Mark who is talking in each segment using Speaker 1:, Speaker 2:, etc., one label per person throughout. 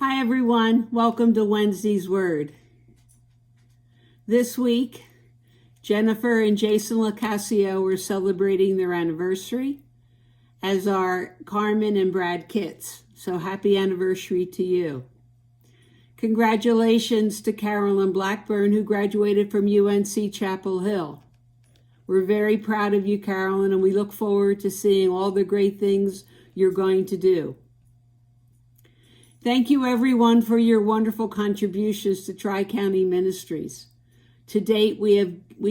Speaker 1: Hi everyone, welcome to Wednesday's Word. This week, Jennifer and Jason Lacasio were celebrating their anniversary, as are Carmen and Brad Kitts. So happy anniversary to you. Congratulations to Carolyn Blackburn, who graduated from UNC Chapel Hill. We're very proud of you, Carolyn, and we look forward to seeing all the great things you're going to do. Thank you, everyone, for your wonderful contributions to Tri-County Ministries. To date, we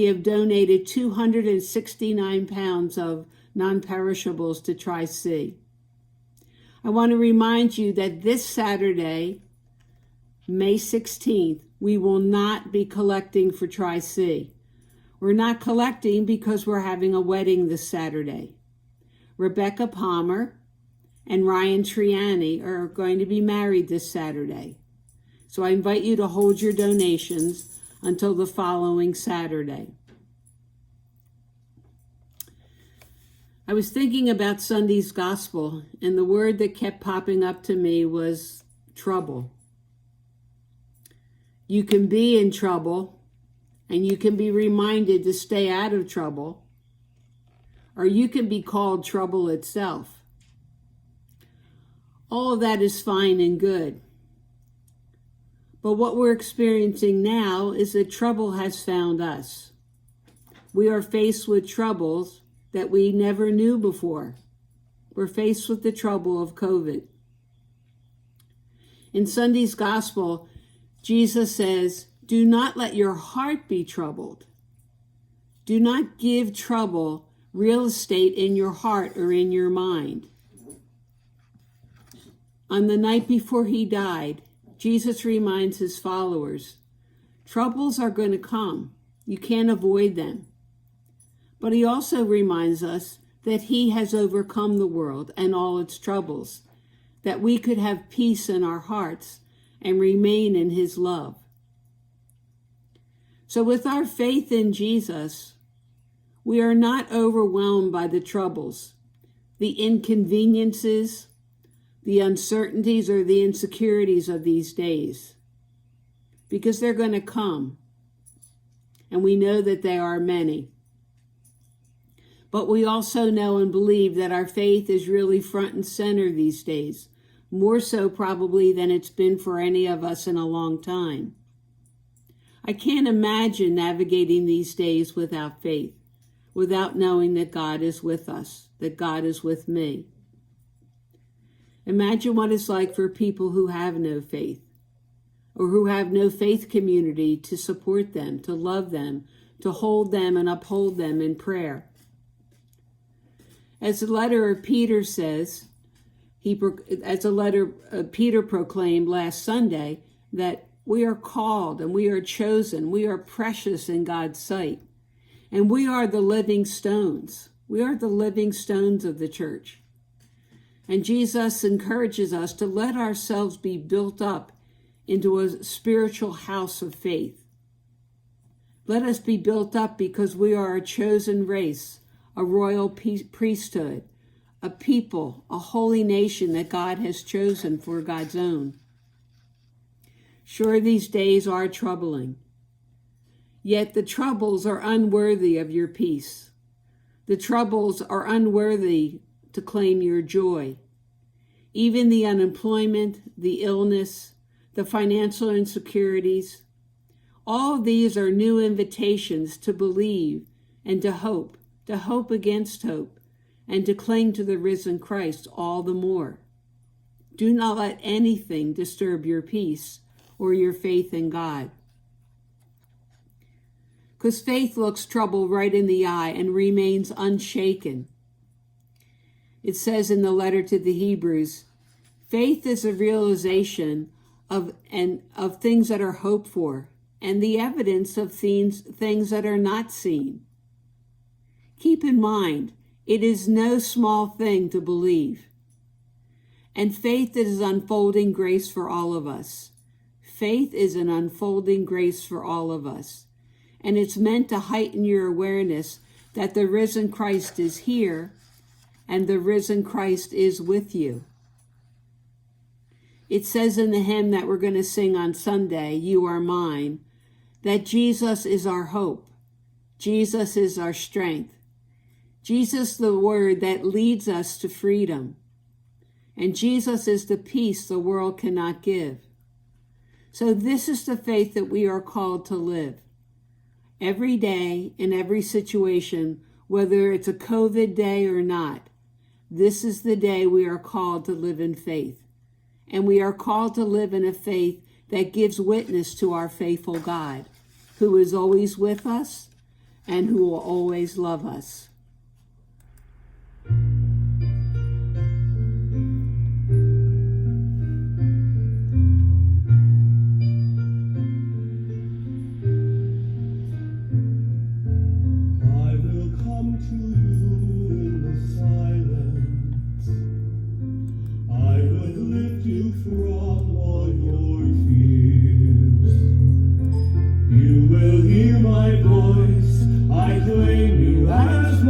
Speaker 1: have donated 269 pounds of non-perishables to Tri-C. I want to remind you that this Saturday, May 16th, we will not be collecting for Tri-C. We're not collecting because we're having a wedding this Saturday. Rebecca Palmer and Ryan Triani are going to be married this Saturday. So I invite you to hold your donations until the following Saturday. I was thinking about Sunday's gospel, and the word that kept popping up to me was trouble. You can be in trouble, and you can be reminded to stay out of trouble, or you can be called trouble itself. All of that is fine and good. But what we're experiencing now is that trouble has found us. We are faced with troubles that we never knew before. We're faced with the trouble of COVID. In Sunday's gospel, Jesus says, "Do not let your heart be troubled." Do not give trouble real estate in your heart or in your mind. On the night before he died, Jesus reminds his followers, troubles are going to come. You can't avoid them. But he also reminds us that he has overcome the world and all its troubles, that we could have peace in our hearts and remain in his love. So with our faith in Jesus, we are not overwhelmed by the troubles, the inconveniences, the uncertainties or the insecurities of these days, because they're going to come, and we know that they are many. But we also know and believe that our faith is really front and center these days, more so probably than it's been for any of us in a long time. I can't imagine navigating these days without faith, without knowing that God is with us, that God is with me. Imagine what it's like for people who have no faith, or who have no faith community to support them, to love them, to hold them and uphold them in prayer. As the letter of Peter says, Peter proclaimed last Sunday, that we are called and we are chosen, we are precious in God's sight, and we are the living stones. We are the living stones of the church. And Jesus encourages us to let ourselves be built up into a spiritual house of faith. Let us be built up because we are a chosen race, a royal priesthood, a people, a holy nation that God has chosen for God's own. Sure, these days are troubling, yet the troubles are unworthy of your peace. The troubles are unworthy to claim your joy. Even the unemployment, the illness, the financial insecurities, all of these are new invitations to believe and to hope against hope, and to cling to the risen Christ all the more. Do not let anything disturb your peace or your faith in God. Because faith looks trouble right in the eye and remains unshaken. It says in the letter to the Hebrews, faith is a realization of things that are hoped for, and the evidence of things that are not seen. Keep in mind, it is no small thing to believe. And faith is unfolding grace for all of us. Faith is an unfolding grace for all of us. And it's meant to heighten your awareness that the risen Christ is here and the risen Christ is with you. It says in the hymn that we're going to sing on Sunday, You Are Mine, that Jesus is our hope. Jesus is our strength. Jesus, the word that leads us to freedom. And Jesus is the peace the world cannot give. So this is the faith that we are called to live. Every day, in every situation, whether it's a COVID day or not, this is the day we are called to live in faith. And we are called to live in a faith that gives witness to our faithful God, who is always with us and who will always love us.
Speaker 2: From all your fears, you will hear my voice. I claim you as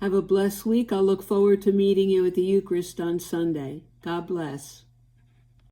Speaker 1: Have a blessed week. I'll look forward to meeting you at the Eucharist on Sunday. God bless.